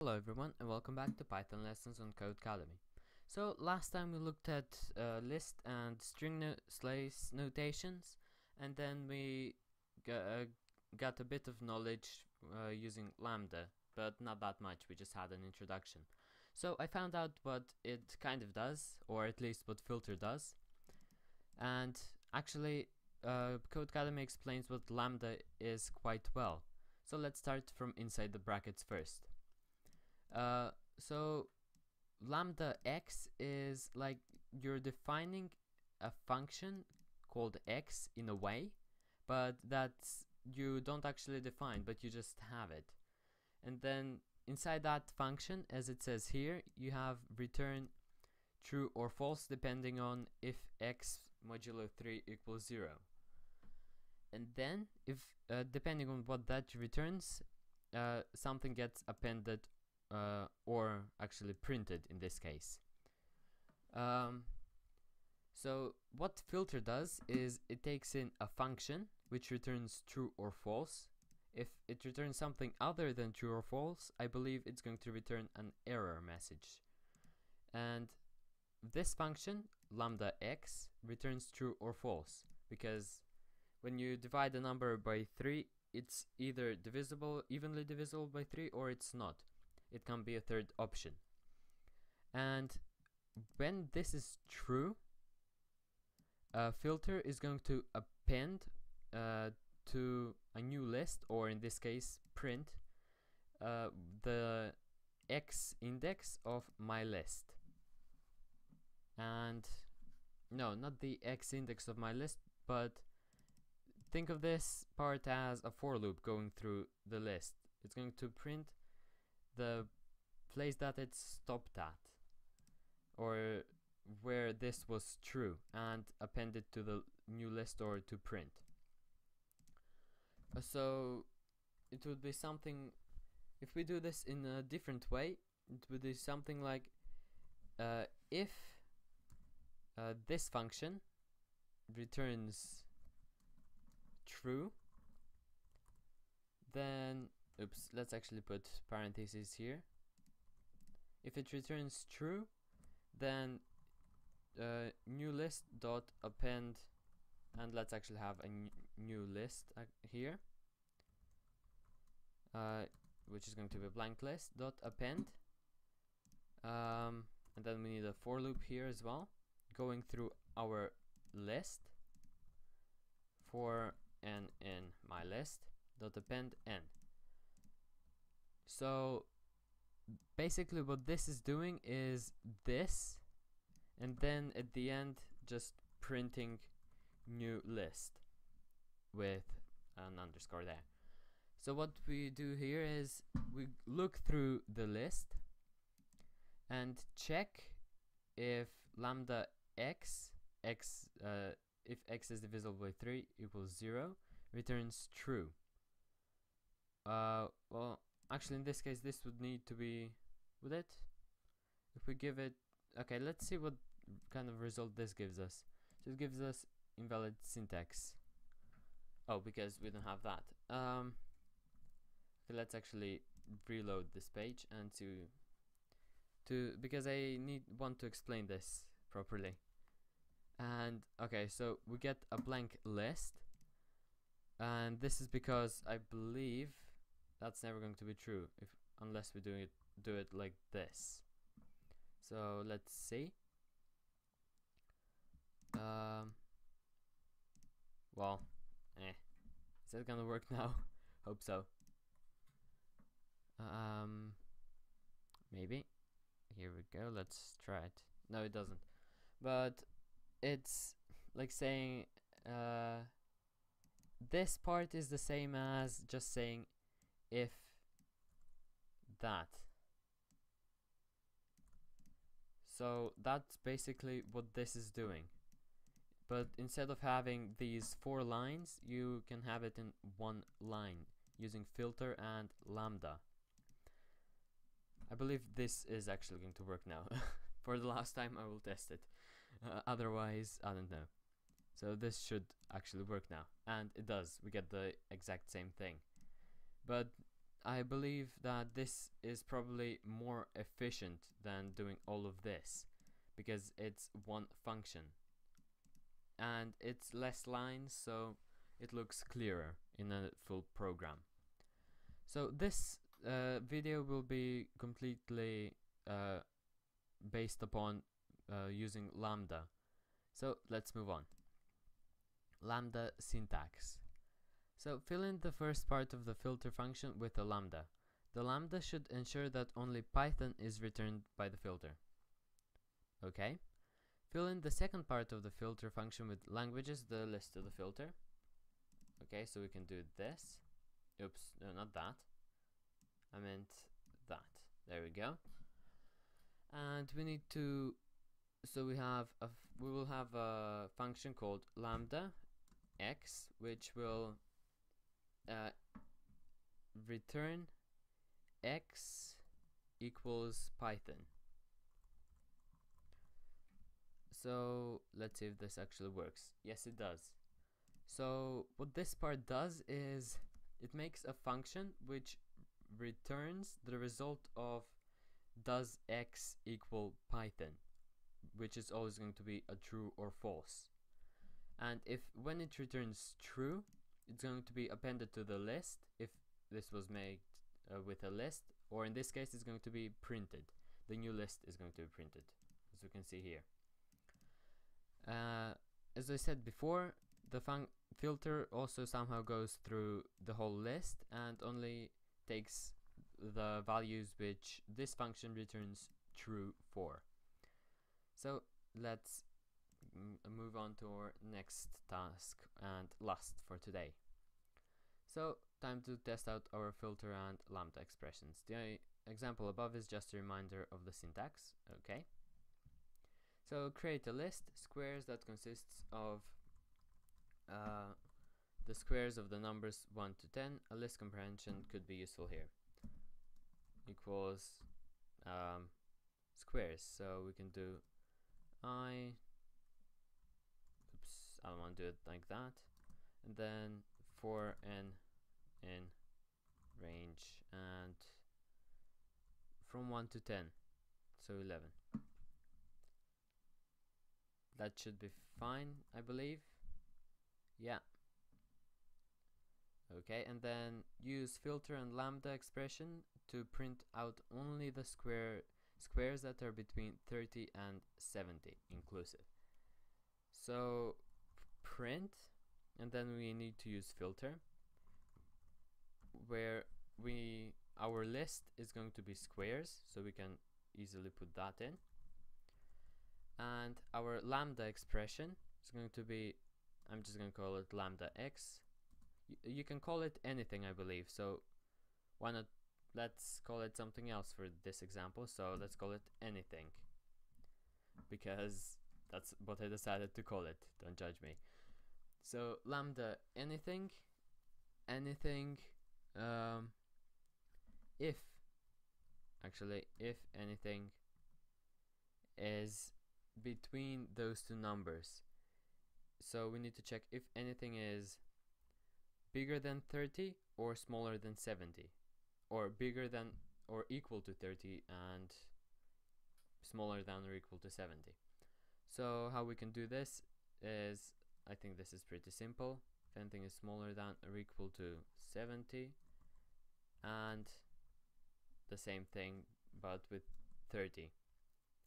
Hello everyone and welcome back to Python lessons on Codecademy. So last time we looked at list and string slice notations, and then we got a bit of knowledge using Lambda, but not that much. We just had an introduction. So I found out what it kind of does, or at least what filter does, and actually Codecademy explains what Lambda is quite well. So let's start from inside the brackets first. So lambda x is like you're defining a function called x in a way, but that's you don't actually define, but you just have it. And then inside that function, as it says here, you have return true or false depending on if x modulo 3 equals 0. And then if depending on what that returns, something gets appended or actually printed in this case. So what filter does is it takes in a function which returns true or false. If it returns something other than true or false, I believe it's going to return an error message. And this function, lambda x, returns true or false, because when you divide a number by 3, it's either evenly divisible by 3, or it's not. It can be a third option. And when this is true, a filter is going to append to a new list, or in this case print the x index of my list. And no, not the x index of my list, but think of this part as a for loop going through the list. It's going to print the place that it stopped at, or where this was true, and append it to the new list or to print. So it would be something, if we do this in a different way, it would be something like if this function returns true, then let's actually put parentheses here. If it returns true, then new list dot append, and let's actually have a new list here, which is going to be a blank list dot append, and then we need a for loop here as well, going through our list for n in my list dot append n. So basically what this is doing is this, and then at the end just printing new list with an underscore there. So what we do here is we look through the list and check if lambda x if x is divisible by 3 equals 0 returns true. Well, actually in this case this would need to be, would it? If we give it, okay, let's see what kind of result this gives us. So it gives us invalid syntax. Oh, because we don't have that. Okay, let's actually reload this page and because I want to explain this properly. And okay, so we get a blank list, and this is because I believe that's never going to be true unless we do it like this. So let's see. Well, is that gonna work now? Hope so. Maybe. Here we go. Let's try it. No, it doesn't. But it's like saying this part is the same as just saying if that. So that's basically what this is doing. But instead of having these 4 lines, you can have it in 1 line using filter and lambda. I believe this is actually going to work now. For the last time I will test it. Otherwise, I don't know. So this should actually work now. And it does. We get the exact same thing. But I believe that this is probably more efficient than doing all of this, because it's one function and it's less lines, so it looks clearer in a full program. So this video will be completely based upon using lambda. So let's move on. Lambda syntax. So fill in the first part of the filter function with a lambda. The lambda should ensure that only Python is returned by the filter. Okay. Fill in the second part of the filter function with languages, the list of the filter. Okay, so we can do this. Oops, no, not that. I meant that. There we go. And we need to, so we will have a function called lambda x, which will return x equals Python. So let's see if this actually works. Yes, it does. So what this part does is it makes a function which returns the result of does x equal Python, which is always going to be a true or false. And if when it returns true, it's going to be appended to the list if this was made with a list, or in this case it's going to be printed. The new list is going to be printed, as we can see here. As I said before, the filter also somehow goes through the whole list and only takes the values which this function returns true for. So let's move on to our next task and last for today. So time to test out our filter and lambda expressions. The example above is just a reminder of the syntax. Okay. So create a list squares that consists of the squares of the numbers 1 to 10. A list comprehension could be useful here. Equals squares. So we can do I don't want to do it like that. And then for n in range and from 1 to 10. So 11. That should be fine, I believe. Yeah. Okay, and then use filter and lambda expression to print out only the squares that are between 30 and 70 inclusive. So print, and then we need to use filter, where our list is going to be squares, so we can easily put that in. And our lambda expression is going to be, I'm just going to call it lambda x. You can call it anything, I believe, so why not, let's call it something else for this example. So let's call it anything, because that's what I decided to call it, don't judge me. So lambda anything if anything is between those two numbers. So we need to check if anything is bigger than 30 or smaller than 70, or bigger than or equal to 30 and smaller than or equal to 70. So how we can do this is, I think this is pretty simple. If anything is smaller than or equal to 70, and the same thing but with 30.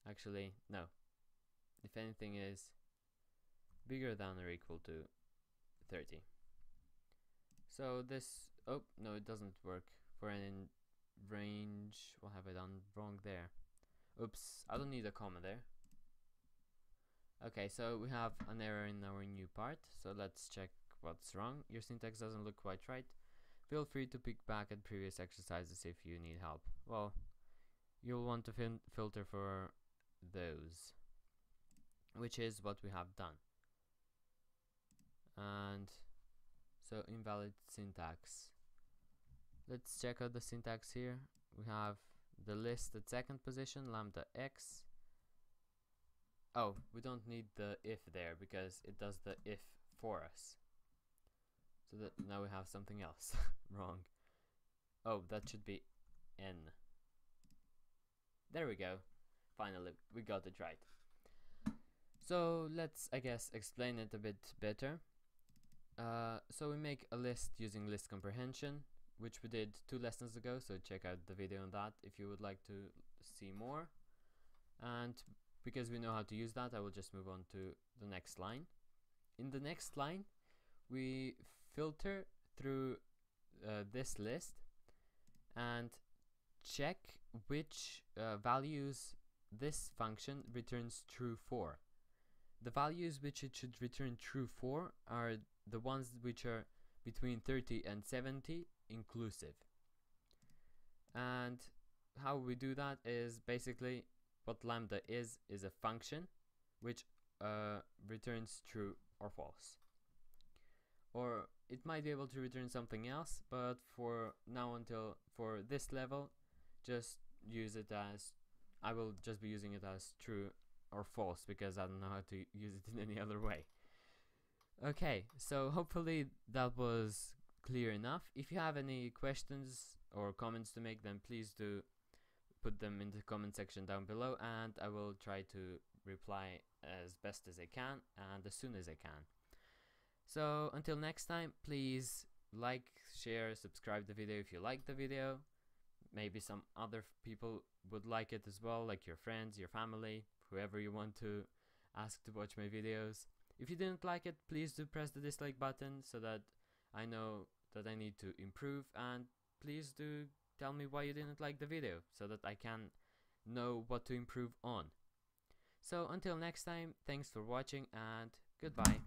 Actually, no. If anything is bigger than or equal to 30. So this, oh no, it doesn't work for an range. What have I done wrong there? Oops, I don't need a comma there. Okay, so we have an error in our new part, so let's check what's wrong. Your syntax doesn't look quite right. Feel free to pick back at previous exercises if you need help. Well, you'll want to filter for those, which is what we have done. And so invalid syntax. Let's check out the syntax here. We have the list at second position, lambda x. Oh, we don't need the if there because it does the if for us. So that now we have something else wrong. Oh, that should be n. There we go. Finally, we got it right. So let's, I guess, explain it a bit better. So we make a list using list comprehension, which we did 2 lessons ago, so check out the video on that if you would like to see more. And because we know how to use that, I will just move on to the next line. In the next line, we filter through this list and check which values this function returns true for. The values which it should return true for are the ones which are between 30 and 70 inclusive. And how we do that is basically what lambda is a function which returns true or false. Or it might be able to return something else, but for now, until for this level, just use it as, I will just be using it as true or false because I don't know how to use it in any other way. Okay, so hopefully that was clear enough. If you have any questions or comments to make, then please do put them in the comment section down below, and I will try to reply as best as I can and as soon as I can. So until next time, please like, share, subscribe the video if you like the video. Maybe some other people would like it as well, like your friends, your family, whoever you want to ask to watch my videos. If you didn't like it, please do press the dislike button so that I know that I need to improve, and please do tell me why you didn't like the video so that I can know what to improve on. So until next time, thanks for watching and goodbye.